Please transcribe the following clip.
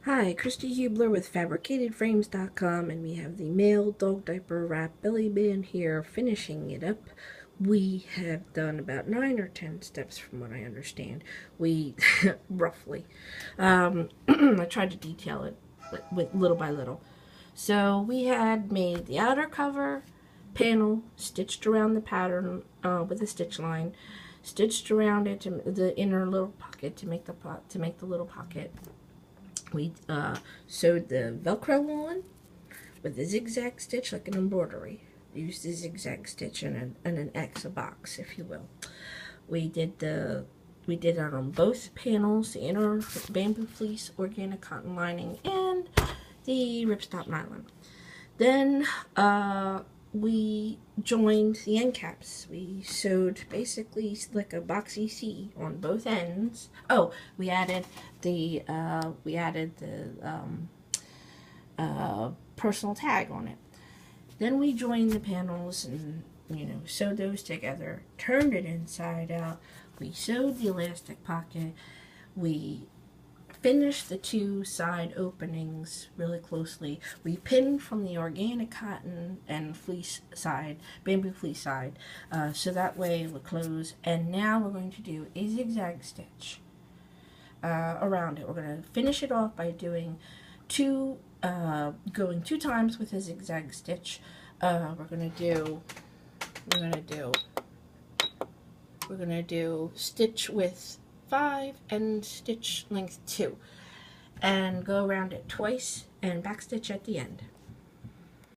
Hi, Christy Hubler with FabricatedFrames.com, and we have the male dog diaper wrap belly band here, finishing it up. We have done about 9 or 10 steps from what I understand. We, roughly. I tried to detail it with little by little. So we had made the outer cover panel, stitched around the pattern with a stitch line, stitched around it to the inner little pocket to make the little pocket. We sewed the Velcro on with a zigzag stitch like an embroidery. Used a zigzag stitch and an X, a box, if you will. We did it on both panels, the inner bamboo fleece, organic cotton lining, and the ripstop nylon. Then we joined the end caps. We sewed basically like a boxy C on both ends. Oh, we added the personal tag on it. Then we joined the panels and sewed those together. Turned it inside out. We sewed the elastic pocket. We finished the two side openings really closely. We pinned from the organic cotton and fleece side, bamboo fleece side, so that way it would close. And now we're going to do a zigzag stitch around it. We're going to finish it off by doing going 2 times with a zigzag stitch. We're going to do stitch width 5 and stitch length 2, and go around it twice and backstitch at the end.